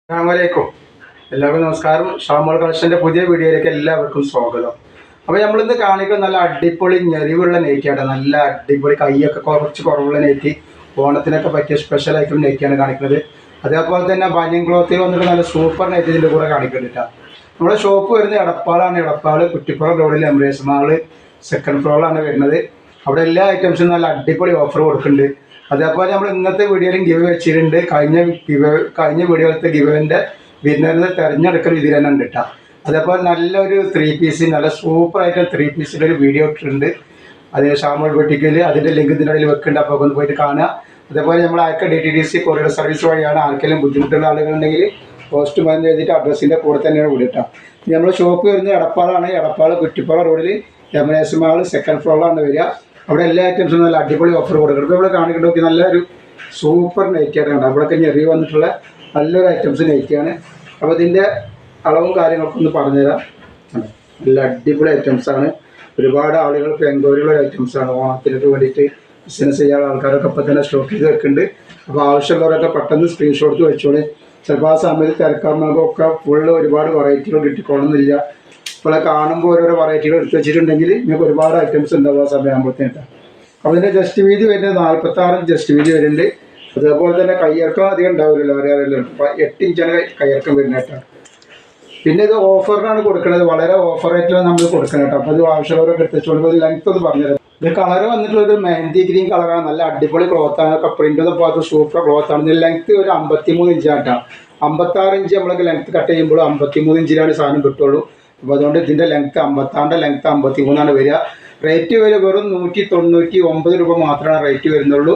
അസ്സലാമലൈക്കും. എല്ലാവർക്കും നമസ്കാരം. ഷാമോൾ കളക്ഷൻ്റെ പുതിയ വീഡിയോയിലേക്ക് എല്ലാവർക്കും സ്വാഗതം. അപ്പോൾ നമ്മളിന്ന് കാണിക്കുന്ന നല്ല അടിപൊളി ഞെറിവുള്ള നെയ്റ്റിയാണ്. നല്ല അടിപൊളി കൈയൊക്കെ കുറച്ച് കുറവുള്ള നെയ്റ്റി, ഓണത്തിനൊക്കെ പറ്റിയ സ്പെഷ്യൽ ഐറ്റം നെയ്റ്റിയാണ് കാണിക്കുന്നത്. അതേപോലെ തന്നെ ബനിയൻ ക്ലോത്തിൽ വന്നിട്ട് നല്ല സൂപ്പർ നെയ്റ്റ് ഇതിൻ്റെ കൂടെ കാണിക്കുന്നുണ്ട്. നമ്മുടെ ഷോപ്പ് വരുന്നത് എടപ്പാളാണ്. എടപ്പാൾ കുറ്റിപ്പുറം റോഡിൽ എംബ്രേസ് മാള് സെക്കൻഡ് ഫ്ലോറിലാണ് വരുന്നത്. അവിടെ എല്ലാ ഐറ്റംസും നല്ല അടിപൊളി ഓഫർ കൊടുക്കുന്നുണ്ട്. അതേപോലെ നമ്മൾ ഇന്നത്തെ വീഡിയോയിലും ഗിവ് വെച്ചിട്ടുണ്ട്. കഴിഞ്ഞ വീഡിയോയിലത്തെ ഗിവിൻ്റെ വിന്നറിനെ തിരഞ്ഞെടുക്കുന്ന ഇതിൽ തന്നെ ഉണ്ട് കേട്ടോ. അതേപോലെ നല്ലൊരു 3 പീസ്, നല്ല സൂപ്പറായിട്ട് 3 പീസിൻ്റെ ഒരു വീഡിയോ ഇട്ടിട്ടുണ്ട്. അത് ഷാമോൾ ബൊട്ടിക്കിൽ അതിൻ്റെ ലിങ്ക് ഇതിൻ്റെ ഇടയിൽ വെക്കുന്നുണ്ട്. അപ്പോൾ ഒന്ന് പോയിട്ട് കാണുക. അതേപോലെ നമ്മൾ അയക്ക DTDC കൊറിയർ സർവീസ് വഴിയാണ്. ആർക്കെങ്കിലും ബുദ്ധിമുട്ടുള്ള ആളുകളുണ്ടെങ്കിൽ പോസ്റ്റ് മാൻ എഴുതിയിട്ട് അഡ്രസ്സിൻ്റെ കൂടെ തന്നെയാണ് വിടുക. നമ്മൾ ഷോപ്പ് വരുന്നത് എടപ്പാളാണ്. എടപ്പാൾ കുറ്റിപ്പുറം റോഡിൽ എംബ്രേസ് മാൾ സെക്കൻഡ് ഫ്ലോറിലാണ് വരിക. അവിടെ എല്ലാ ഐറ്റംസും നല്ല അടിപൊളി ഓഫർ കൊടുക്കുന്നത്. ഇപ്പോൾ ഇവിടെ കാണിക്കേണ്ടി നല്ലൊരു സൂപ്പർ നെയ്റ്റിയാണ് കണ്ടത്. അവിടെയൊക്കെ ഞെറി വന്നിട്ടുള്ള നല്ലൊരു ഐറ്റംസ് നെയ്റ്റിയാണ്. അപ്പോൾ ഇതിൻ്റെ അളവും കാര്യങ്ങളൊക്കെ ഒന്ന് പറഞ്ഞുതരാം. നല്ല അടിപൊളി ഐറ്റംസാണ്. ഒരുപാട് ആളുകൾക്ക് എൻക്വയറിയുള്ള ഐറ്റംസാണ്. ഓണത്തിനൊക്കെ വേണ്ടിയിട്ട് ബിസിനസ് ചെയ്യാനുള്ള ആൾക്കാരൊക്കെ ഇപ്പോൾ തന്നെ സ്റ്റോക്ക് ചെയ്ത് വെക്കുന്നുണ്ട്. അപ്പോൾ ആവശ്യമുള്ളവരൊക്കെ പെട്ടെന്ന് സ്ക്രീൻഷോട്ട് വെച്ചോളൂ. ചിലപ്പോൾ ആ സമയത്ത് തിരക്കാർക്കൊക്കെ ഫുള്ള് ഒരുപാട് വെറൈറ്റികൾ കിട്ടിക്കൊള്ളുന്നില്ല. ഇപ്പോൾ കാണുമ്പോൾ ഓരോരോ വെറൈറ്റികൾ എടുത്ത് വെച്ചിട്ടുണ്ടെങ്കിൽ നിങ്ങൾക്ക് ഒരുപാട് ഐറ്റംസ് ഉണ്ടാവും ആ സമയമാകുമ്പോഴത്തേക്ക്. അപ്പോൾ ഇതിൻ്റെ ജസ്റ്റ് വീതി വരുന്നത് 46 ജസ്റ്റ് വീതി വരുന്നുണ്ട്. അതേപോലെ തന്നെ കയ്യിറക്കം അധികം ഉണ്ടാവില്ലല്ലോ, അറിയാമല്ലോ. 8 ഇഞ്ചാണ് കയ്യിറക്കം വരുന്നത് കേട്ടോ. പിന്നെ ഇത് ഓഫറിനാണ് കൊടുക്കുന്നത്. വളരെ ഓഫർ റേറ്റിലാണ് നമ്മൾ കൊടുക്കുന്നത് കേട്ടോ. അപ്പോൾ അത് ആവശ്യമുള്ളവരൊക്കെ എടുത്തുകൊണ്ട് ലെങ്ത് ഒന്ന് പറഞ്ഞുതരാം. ഇത് കളർ വന്നിട്ടുള്ളൊരു മെഹന്തി ഗ്രീൻ കളറാണ്. നല്ല അടിപൊളി ക്ലോത്താണ്. ഒക്കെ പ്രിൻ്റൊന്നും പോകാത്ത സൂപ്പർ ക്ലോത്താണ്. ഇതിൻ്റെ ലെങ്ത്ത് ഒരു 53 ഇഞ്ചാണ് കേട്ടോ. 56 ഇഞ്ച് നമ്മളൊക്കെ ലെങ്ത്ത് കട്ട് ചെയ്യുമ്പോൾ 53 ഇഞ്ചിലാണ് സാധനം കിട്ടുള്ളൂ. അപ്പോൾ അതുകൊണ്ട് ഇതിൻ്റെ ലെങ്ത്ത് 56 ലെങ്ത്ത് 53 വരിക. റേറ്റ് വരെ വെറും 199 രൂപ മാത്രമാണ് റേറ്റ് വരുന്നുള്ളൂ.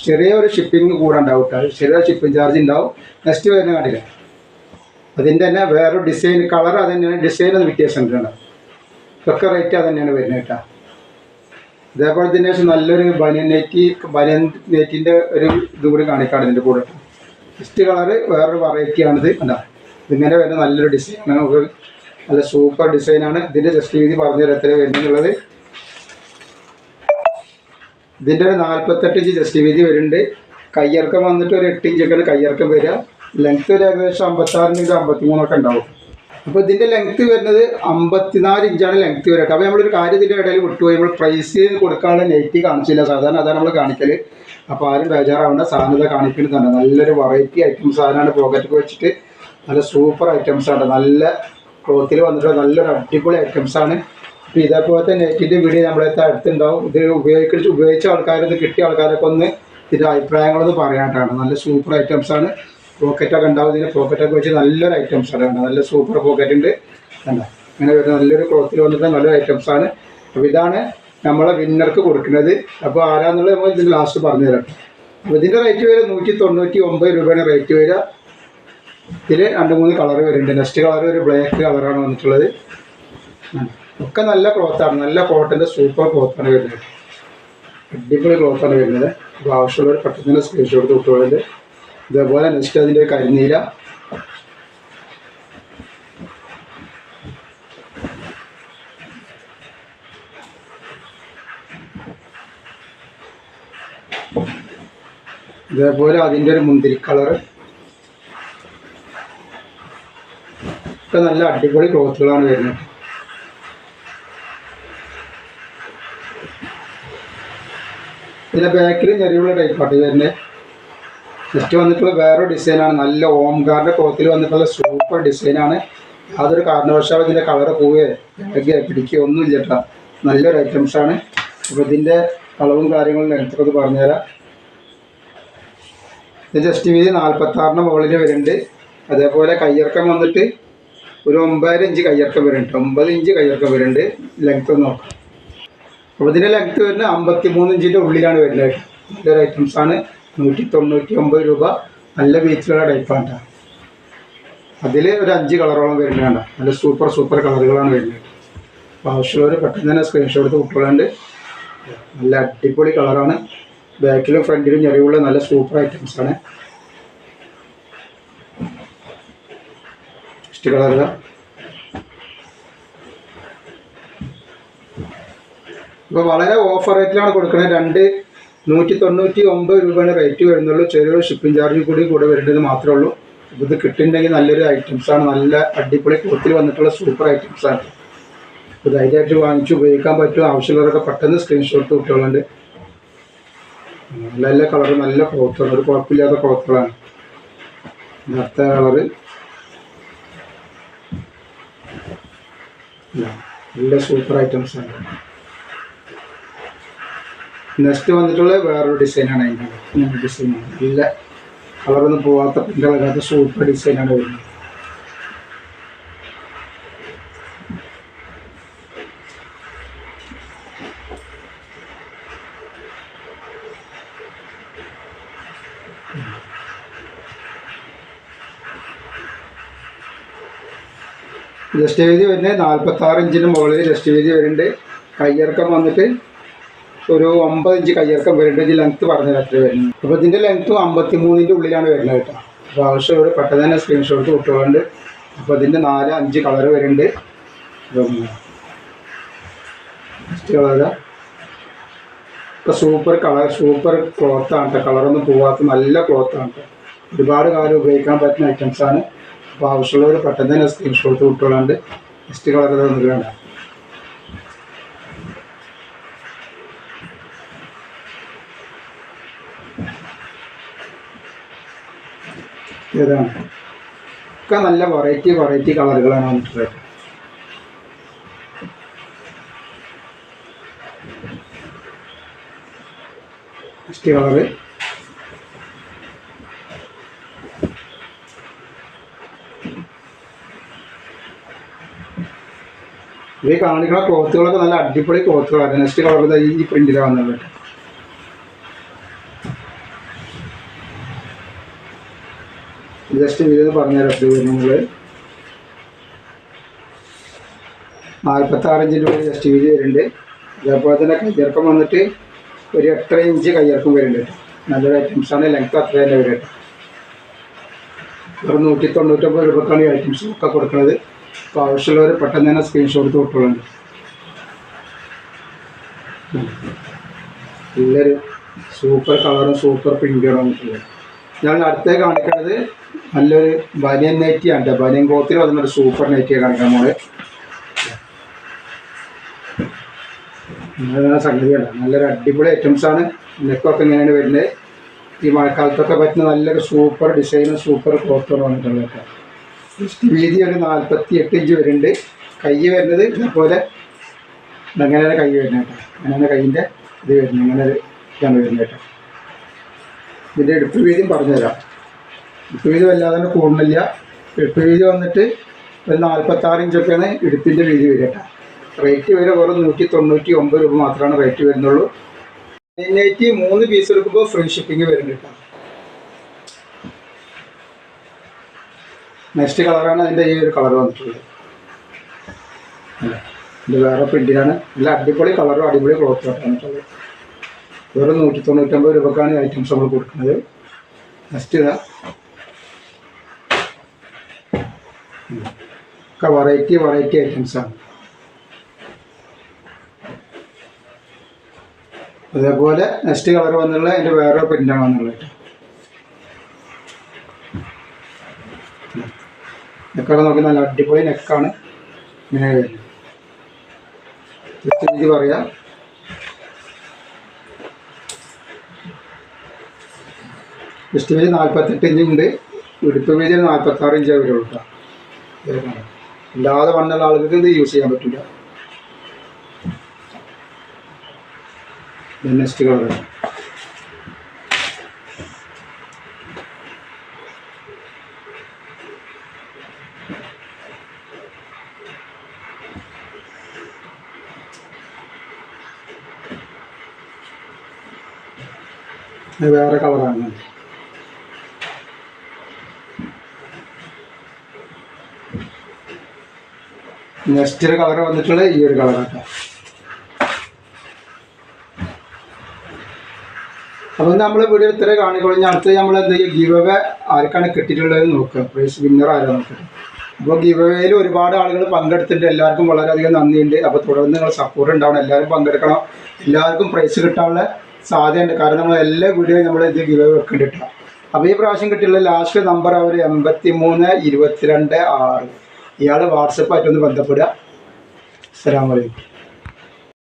ചെറിയൊരു ഷിപ്പിംഗ് കൂടെ ഉണ്ടാവും കേട്ടോ. ചെറിയ ഷിപ്പിംഗ് ചാർജ് ഉണ്ടാവും. നെക്സ്റ്റ് വരുന്ന കണ്ടില്ല, അതിൻ്റെ തന്നെ വേറൊരു ഡിസൈൻ കളർ അത് തന്നെയാണ്. ഡിസൈൻ ഒന്ന് വ്യത്യാസം ഉണ്ട്. ഇതൊക്കെ റേറ്റ് അത് തന്നെയാണ് വരുന്നത് കേട്ടോ. ഇതേപോലെ തന്നെ നല്ലൊരു ബനിയൻ നെറ്റിൻ്റെ ഒരു ഇതും കൂടി കാണിക്കാണ് ഇതിൻ്റെ കൂടെ. ഫസ്റ്റ് കളറ് വേറൊരു വെറൈറ്റിയാണിത്. എന്താ ഇതിങ്ങനെ വരുന്ന നല്ലൊരു ഡിസൈനാണ്. നല്ല സൂപ്പർ ഡിസൈനാണ്. ഇതിൻ്റെ ജസ്റ്റ് വീതി പറഞ്ഞു തരാം എത്ര വരുന്നുള്ളത്. ഇതിൻ്റെ ഒരു 48 ഇഞ്ച് ജസ്റ്റ് വീതി വരുന്നുണ്ട്. കയ്യിറക്കം വന്നിട്ട് ഒരു 8 ഇഞ്ചൊക്കെയാണ് കയ്യിറക്കം വരിക. ലെങ്ത്ത് ഒരു ഏകദേശം 56 53 ഉണ്ടാവും. അപ്പോൾ ഇതിൻ്റെ ലെങ്ത്ത് വരുന്നത് 54 ഇഞ്ചാണ് ലെങ്ത്ത് വരിക. അപ്പോൾ നമ്മളൊരു കാര്യം ഇതിൻ്റെ ഇടയിൽ വിട്ടുപോയി. നമ്മൾ പ്രൈസ് കൊടുക്കാനുള്ള നെറ്റ് കാണിച്ചില്ല. സാധാരണ അതാണ് നമ്മൾ കാണിക്കൽ. അപ്പോൾ ആരും ബേജാറാവേണ്ട. സാധനത കാണിക്കുന്നുണ്ട്. നല്ലൊരു വെറൈറ്റി ഐറ്റം സാധനമാണ്. പോക്കറ്റൊക്കെ വെച്ചിട്ട് നല്ല സൂപ്പർ ഐറ്റംസാണ്. നല്ല ക്ലോത്തിൽ വന്നിട്ടുള്ള നല്ലൊരു അടിപൊളി ഐറ്റംസാണ്. അപ്പോൾ ഇതേപോലത്തെ നെറ്റിൻ്റെ വീഡിയോ നമ്മളത്തെ അടുത്തുണ്ടാവും. ഇത് ഉപയോഗിച്ച ആൾക്കാർ, ഇത് കിട്ടിയ ആൾക്കാരൊക്കെ ഒന്ന് ഇതിൻ്റെ അഭിപ്രായങ്ങളൊന്ന് പറയാനായിട്ടാണ്. നല്ല സൂപ്പർ ഐറ്റംസാണ്. പോക്കറ്റൊക്കെ ഉണ്ടാവും. ഇതിന് പോക്കറ്റൊക്കെ വെച്ച് നല്ലൊരു ഐറ്റംസാണ്. നല്ല സൂപ്പർ പോക്കറ്റ് ഉണ്ട്. കണ്ടോ ഇങ്ങനെ വരുന്ന നല്ലൊരു ക്ലോത്തിൽ വന്നിട്ട് നല്ലൊരു ഐറ്റംസാണ്. അപ്പോൾ ഇതാണ് നമ്മളെ വിന്നർക്ക് കൊടുക്കുന്നത്. അപ്പോൾ ആരാന്നുള്ളത് നമ്മൾ ഇതിൻ്റെ ലാസ്റ്റ് പറഞ്ഞു തരാം. അപ്പോൾ ഇതിൻ്റെ റേറ്റ് വരെ 199 രൂപയാണ് റേറ്റ് വരിക. ഇതിൽ 2-3 കളർ വരുന്നുണ്ട്. നെക്സ്റ്റ് കളർ ഒരു ബ്ലാക്ക് കളറാണ് വന്നിട്ടുള്ളത്. ഒക്കെ നല്ല ക്ലോത്താണ്. നല്ല കോട്ടൻ്റെ സൂപ്പർ ക്ലോത്താണ് വരുന്നത്. അടിപൊളി ക്ലോത്താണ് വരുന്നത്. അപ്പോൾ ആവശ്യമുള്ളവർ പെട്ടെന്ന് സ്ക്രീൻഷോട്ട് കിട്ടുന്നത്. ഇതേപോലെ നെക്സ്റ്റ് അതിൻ്റെ കരിനീല, ഇതേപോലെ അതിൻ്റെ ഒരു മുന്തിരി കളറ്. ഒക്കെ നല്ല അടിപൊളി ക്ലോത്തുകളാണ് വരുന്നത്. ഇതിൻ്റെ ബാക്കിൽ ചെറിയുള്ള ടൈപ്പാട്ട് വരുന്നത്. നെക്സ്റ്റ് വന്നിട്ടുള്ള വേറൊരു ഡിസൈനാണ്. നല്ല ഓംകാറിൻ്റെ ക്ലോത്തിൽ വന്നിട്ടുള്ള സൂപ്പർ ഡിസൈനാണ്. യാതൊരു കാരണവശാലും ഇതിൻ്റെ കളറ് പോവുകയോ പിടിക്കുകയോ ഒന്നുമില്ല കേട്ടോ. നല്ലൊരു ഐറ്റംസാണ്. അപ്പോൾ ഇതിൻ്റെ അളവും കാര്യങ്ങളും എടുത്തൊക്കെ പറഞ്ഞുതരാം. ഇത് ജസ്റ്റ് വീതി 46 മുകളിൽ വരുന്നുണ്ട്. അതേപോലെ കയ്യിറക്കം വന്നിട്ട് ഒരു 9 ഇഞ്ച് കയ്യിറക്കം വരുന്നുണ്ട്. 9 ഇഞ്ച് കയ്യിറക്കം വരുന്നുണ്ട്. ലെങ്ത്ത് ഒന്ന് നോക്കാം. അപ്പോൾ ഇതിൻ്റെ ലെങ്ത്ത് വരുന്നത് 53 ഇഞ്ചിൻ്റെ ഉള്ളിലാണ് വരുന്നത്. നല്ലൊരു ഐറ്റംസാണ്. 199 രൂപ. നല്ല ബീച്ചിലുള്ള ടൈപ്പാണ് കേട്ടോ. അതിൽ ഒരു 5 കളറോളം വരുന്നതാണ്. നല്ല സൂപ്പർ കളറുകളാണ് വരുന്നത്. അപ്പോൾ ആവശ്യമുള്ളവർ പെട്ടെന്ന് തന്നെ സ്ക്രീൻഷോട്ട് എടുത്ത് കുട്ടികളുണ്ട്. നല്ല അടിപൊളി കളറാണ്. ബാക്കിലും ഫ്രണ്ടിലും ഞെറിവുള്ള നല്ല സൂപ്പർ ഐറ്റംസാണ്. നെക്സ്റ്റ് കളറുക. ഇപ്പോൾ വളരെ ഓഫർ റേറ്റിലാണ് കൊടുക്കുന്നത്. 199 രൂപയാണ് റേറ്റ് വരുന്നുള്ളൂ. ചെറിയൊരു ഷിപ്പിംഗ് ചാർജ് കൂടെ വരുന്നത് മാത്രമേ ഉള്ളൂ. ഇത് കിട്ടുന്നുണ്ടെങ്കിൽ നല്ലൊരു ഐറ്റംസാണ്, നല്ല അടിപൊളി ക്ലോത്തിൽ വന്നിട്ടുള്ള സൂപ്പർ ഐറ്റംസാണ്. ഇത് ധൈര്യമായിട്ട് വാങ്ങിച്ച് ഉപയോഗിക്കാൻ പറ്റും. ആവശ്യമുള്ളവരൊക്കെ പെട്ടെന്ന് സ്ക്രീൻഷോട്ട് കുട്ടികളുണ്ട്. നല്ല നല്ല കളറ്, നല്ല ക്ലോത്താണ്, ഒരു കുഴപ്പമില്ലാത്ത ക്ലോത്തുകളാണ്. അടുത്ത കളറ് നല്ല സൂപ്പർ ഐറ്റംസാണ്. നെക്സ്റ്റ് വന്നിട്ടുള്ള വേറൊരു ഡിസൈനാണ്. അതിൻ്റെ ഡിസൈനാണ്, നല്ല കളറൊന്നും പോവാത്ത പിങ്ക് കളറാത്ത സൂപ്പർ ഡിസൈനാണ് വരുന്നത്. ജസ്റ്റ് വീതി വരുന്നത് 46 ഇഞ്ചിന് മുകളിൽ ജസ്റ്റ് വീതി വരുന്നുണ്ട്. കയ്യിറക്കം വന്നിട്ട് ഒരു 9 ഇഞ്ച് കയ്യിറക്കം വരുന്നുണ്ട്. ഇത് ലെങ്ത്ത് പറഞ്ഞ അത്ര വരുന്നത്. അപ്പോൾ ഇതിൻ്റെ ലെങ്ത്ത് 53-ൻ്റെ ഉള്ളിലാണ് വരുന്നത് കേട്ടോ. അപ്പോൾ ആവശ്യമുള്ള പെട്ടെന്ന് തന്നെ സ്ക്രീൻഷോട്ട് കുട്ടികളുണ്ട്. അപ്പോൾ ഇതിൻ്റെ 4-5 കളറ് വരുന്നുണ്ട്. നെക്സ്റ്റ് കളറ് ഇപ്പോൾ സൂപ്പർ കളർ, സൂപ്പർ ക്ലോത്താണ് കേട്ടോ. കളറൊന്നും പോവാത്ത നല്ല ക്ലോത്താണ് കേട്ടോ. ഒരുപാട് കാലം ഉപയോഗിക്കാൻ പറ്റുന്ന ഐറ്റംസാണ്. അപ്പോൾ ആവശ്യമുള്ളവർ പെട്ടെന്ന് തന്നെ സ്ക്രീൻഷോട്ട് കുട്ടികളുണ്ട്. നെക്സ്റ്റ് കളർ തന്നിട്ടുണ്ട്. ഏതാണ് ഒക്കെ നല്ല വെറൈറ്റി കളറുകളാണ് വന്നിട്ടുള്ളത്. നെക്സ്റ്റ് കളറ് ഇത് കാണിക്കുന്ന ക്ലോത്തുകളൊക്കെ നല്ല അടിപൊളി ക്ലോത്തുകളാണ്. നെക്സ്റ്റ് കളർ ഈ പ്രിന്റിലാണ് വന്നത്. ജസ്റ്റ് വീട് പറഞ്ഞുതരാം. നിങ്ങൾ 46 ഇഞ്ചിൻ്റെ ഉള്ളിൽ ജസ്റ്റ് വീതി വരുന്നുണ്ട്. അതേപോലെ തന്നെ കയ്യിറക്കം വന്നിട്ട് ഒരു 8 ഇഞ്ച് കയ്യിറക്കം വരുന്നുണ്ട്. നല്ലൊരു ഐറ്റംസാണ്. ലെങ്ത്ത് അത്ര തന്നെ വരും. ഒരു 199 രൂപക്കാണ് ഈ ഐറ്റംസ് ഒക്കെ കൊടുക്കുന്നത്. അപ്പോൾ ആവശ്യമുള്ളവർ പെട്ടെന്ന് തന്നെ സ്ക്രീൻഷോട്ട് കൊടുക്കുന്നുണ്ട്. നല്ലൊരു സൂപ്പർ കളറും സൂപ്പർ പ്രിൻ്റുകളും വന്നിട്ടുള്ളത്. ഞാൻ അടുത്തേ കാണിക്കുന്നത് നല്ലൊരു ബനിയൻ നൈറ്റിയാണ്. ബനിയൻ ക്ലോത്തിൽ വന്നിട്ടൊരു സൂപ്പർ നൈറ്റിയാണ് കാണിക്കാൻ പോണത്. സംഗതിയാണ്, നല്ലൊരു അടിപൊളി ഐറ്റംസാണ്. നെക്കൊക്കെ ഇങ്ങനെയാണ് വരുന്നത്. ഈ മഴക്കാലത്തൊക്കെ പറ്റുന്ന നല്ലൊരു സൂപ്പർ ഡിസൈനും സൂപ്പർ ക്ലോത്തുകൾ വന്നിട്ടുള്ളത്. വീതി ഒരു 48 ഇഞ്ച് വരുന്നുണ്ട്. കൈ വരുന്നത് ഇതേപോലെ അങ്ങനെയാണ് കൈ വരുന്നത് കേട്ടോ. അങ്ങനെയാണ് കൈയിൻ്റെ ഇത് വരുന്നത്. ഇങ്ങനെ ഇതാണ് വരുന്നത് കേട്ടോ. ഇതിൻ്റെ എടുപ്പ് വീതിയും പറഞ്ഞുതരാം. എടുപ്പ് വീതി വല്ലാതെ തന്നെ കൂടുന്നില്ല. എടുപ്പ് വീതി വന്നിട്ട് ഒരു 46 ഇഞ്ചൊക്കെയാണ് ഇടുപ്പിൻ്റെ വീതി വരിക കേട്ടോ. റേറ്റ് വരെ വെറും 199 രൂപ മാത്രമാണ് റേറ്റ് വരുന്നുള്ളൂ. 3 പീസ് എടുക്കുമ്പോൾ ഫ്രീ ഷിപ്പിംഗ് വരുന്നുണ്ട് കേട്ടോ. നെക്സ്റ്റ് കളറാണ് അതിൻ്റെ ഈ ഒരു കളർ വന്നിട്ടുള്ളത്. ഇത് വേറെ പ്രിൻറ്റിലാണ്. നല്ല അടിപൊളി കളറും അടിപൊളി ക്ലോത്തും വന്നിട്ടുള്ളത്. വെറും 199 രൂപക്കാണ് ഐറ്റംസ് നമ്മൾ കൊടുക്കുന്നത്. നെക്സ്റ്റ് ഇതാ ഒക്കെ വെറൈറ്റി ഐറ്റംസാണ്. അതേപോലെ നെക്സ്റ്റ് കളർ വന്നുള്ള അതിൻ്റെ വേറെ പ്രിൻ്റാണ് വന്നുള്ളത്. നെക്കൊക്കെ നോക്കി നല്ല അടിപൊളി നെക്കാണ് ഇങ്ങനെ വരുന്നത്. ജസ്റ്റ് ഇത് പറയാം. ജസ്റ്റ് വീതി 48 ഇഞ്ചുണ്ട്. ഇടുപ്പ് വീതി 46 ഇഞ്ച് വരുള്ളൂ കേട്ടോ. അല്ലാതെ വണ്ണുള്ള ആളുകൾക്ക് ഇത് യൂസ് ചെയ്യാൻ പറ്റില്ല. നെക്സ്റ്റ് കളർ വേറെ കളറാണ്. നെക്സ്റ്റ് കളർ വന്നിട്ടുള്ള ഈ ഒരു കളറാണ്. അപ്പോൾ നമ്മൾ വീഡിയോ ഇത്ര കാണിക്കോളൂ. അടുത്ത് നമ്മൾ എന്ത് ചെയ്യും, ഗീവ് അവേ ആർക്കാണ് കിട്ടിയിട്ടുള്ളത് നോക്കുക. പ്രൈസ് വിന്നർ ആരാ നോക്കുക. അപ്പോൾ ഗീവ് അവേയിൽ ഒരുപാട് ആളുകൾ പങ്കെടുത്തിട്ടുണ്ട്. എല്ലാവർക്കും വളരെയധികം നന്ദിയുണ്ട്. അപ്പോൾ തുടർന്ന് നിങ്ങൾ സപ്പോർട്ട് ഉണ്ടാവണം. എല്ലാവരും പങ്കെടുക്കണം. എല്ലാവർക്കും പ്രൈസ് കിട്ടാനുള്ള സാധ്യതയുണ്ട്. കാരണം നമ്മൾ എല്ലാ വീഡിയോയും നമ്മൾ ഇത് ഗീവ് അവേ വെക്കേണ്ടിട്ടാണ്. അപ്പോൾ ഈ പ്രാവശ്യം കിട്ടിയുള്ള ലാസ്റ്റ് നമ്പർ അവർ 83 22 6. ഇയാൾ വാട്സപ്പായിട്ടൊന്ന് ബന്ധപ്പെടുക. അസ്സലാമു അലൈക്കും.